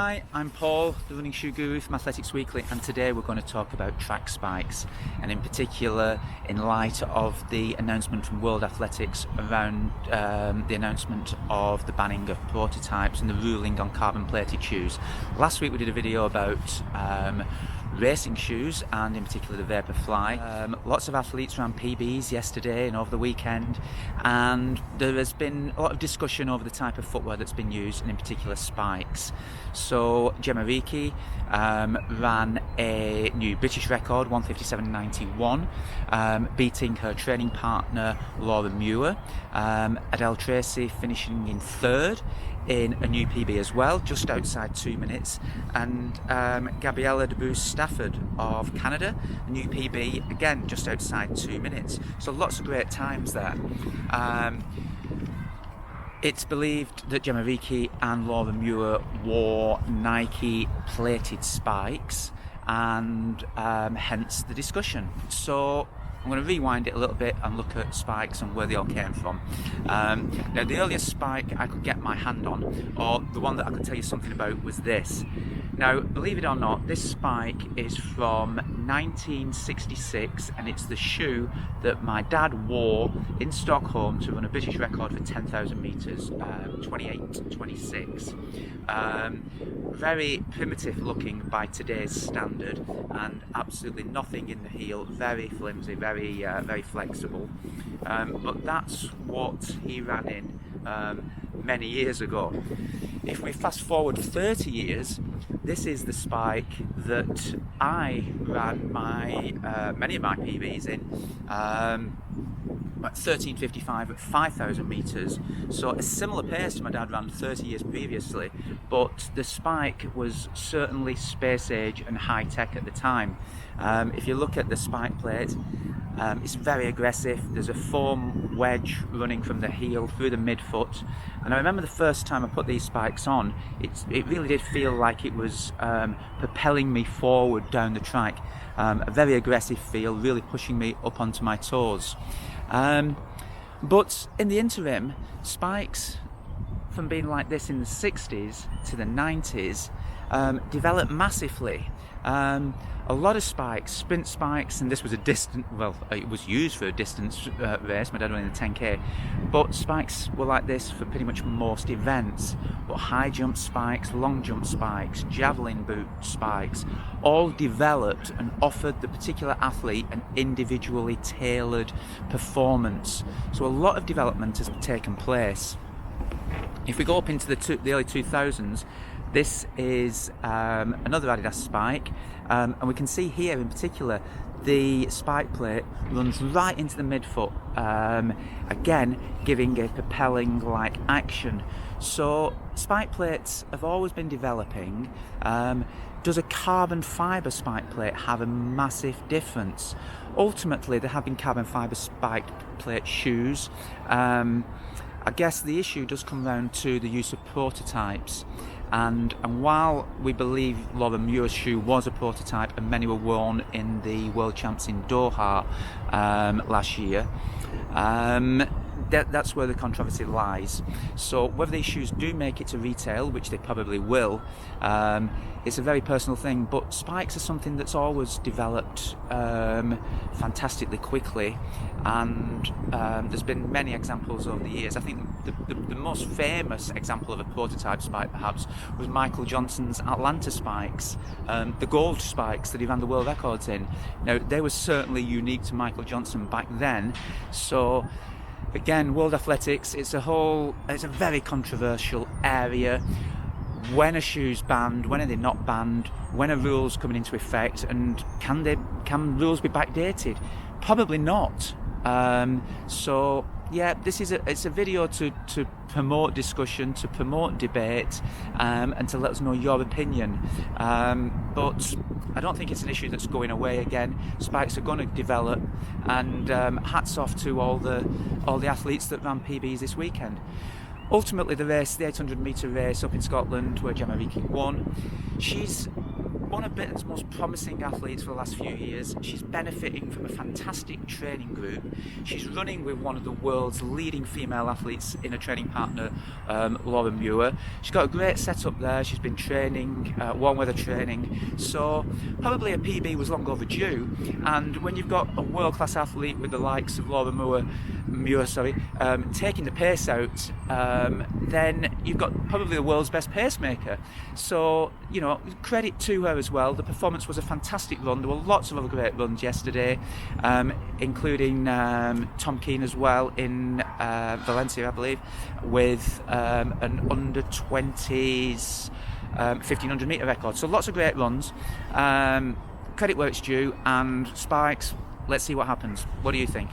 Hi, I'm Paul, the running shoe guru from Athletics Weekly, and today we're going to talk about track spikes, and in particular in light of the announcement from World Athletics around the announcement of the banning of prototypes and the ruling on carbon plated shoes. Last week we did a video about racing shoes, and in particular the Vaporfly. Lots of athletes ran PBs yesterday and over the weekend, and there has been a lot of discussion over the type of footwear that's been used, and in particular spikes. So Gemma Ricci ran a new British record, 1:57.91, beating her training partner Laura Muir. Adele Tracy finishing in third in a new PB as well, just outside 2 minutes, and Gabriella Debus-Stafford of Canada, a new PB, again just outside 2 minutes. So lots of great times there. It's believed that Gemma Ricci and Laura Muir wore Nike plated spikes, and hence the discussion. So I'm going to rewind it a little bit and look at spikes and where they all came from. Now, the earliest spike I could get my hand on, or the one that I could tell you something about, was this. Now, believe it or not, this spike is from 1966, and it's the shoe that my dad wore in Stockholm to run a British record for 10,000 metres, 28:26. Very primitive looking by today's standard, and absolutely nothing in the heel, very flimsy, very flexible. But that's what he ran in many years ago. If we fast forward 30 years, this is the spike that I ran many of my PBs in, at 13:55 at 5,000 metres, so a similar pace to my dad ran 30 years previously, but the spike was certainly space age and high tech at the time. If you look at the spike plate, it's very aggressive. There's a foam wedge running from the heel through the midfoot, and I remember the first time I put these spikes on, it really did feel like it was propelling me forward down the track. A very aggressive feel, really pushing me up onto my toes. But in the interim, spikes, from being like this in the 60s to the 90s, developed massively. A lot of spikes, sprint spikes, and this was it was used for a distance race. My dad ran in the 10k, but spikes were like this for pretty much most events. But high jump spikes, long jump spikes, javelin boot spikes, all developed and offered the particular athlete an individually tailored performance. So a lot of development has taken place. If we go up into the early 2000s, this is another Adidas spike, and we can see here in particular the spike plate runs right into the midfoot, again giving a propelling like action. So spike plates have always been developing. Does a carbon fibre spike plate have a massive difference? Ultimately, there have been carbon fibre spike plate shoes. I guess the issue does come down to the use of prototypes, and while we believe Laura Muir's shoe was a prototype and many were worn in the World Champs in Doha last year, that's where the controversy lies. So whether these shoes do make it to retail, which they probably will, it's a very personal thing, but spikes are something that's always developed fantastically quickly, and there's been many examples over the years. I think the most famous example of a prototype spike perhaps was Michael Johnson's Atlanta spikes, the gold spikes that he ran the world records in. Now, they were certainly unique to Michael Johnson back then. So again, World Athletics, it's a very controversial area. When a shoe's banned, when are they not banned, when are rules coming into effect, and can rules be backdated? Probably not. So yeah, it's a video to promote discussion, to promote debate, and to let us know your opinion. But I don't think it's an issue that's going away again. Spikes are going to develop, and hats off to all the athletes that ran PBs this weekend. Ultimately, the 800 metre race up in Scotland, where Gemma Ricci won, she's one of Britain's most promising athletes for the last few years. She's benefiting from a fantastic training group. She's running with one of the world's leading female athletes in a training partner, Laura Muir. She's got a great setup there. She's been training, warm weather training, so probably a PB was long overdue. And when you've got a world-class athlete with the likes of Laura Muir, taking the pace out, then you've got probably the world's best pacemaker. So, you know, credit to her as well. The performance was a fantastic run. There were lots of other great runs yesterday, including Tom Keane as well in Valencia, I believe, with an under 20s 1500 metre record. So lots of great runs. Credit where it's due, and Spikes, let's see what happens. What do you think?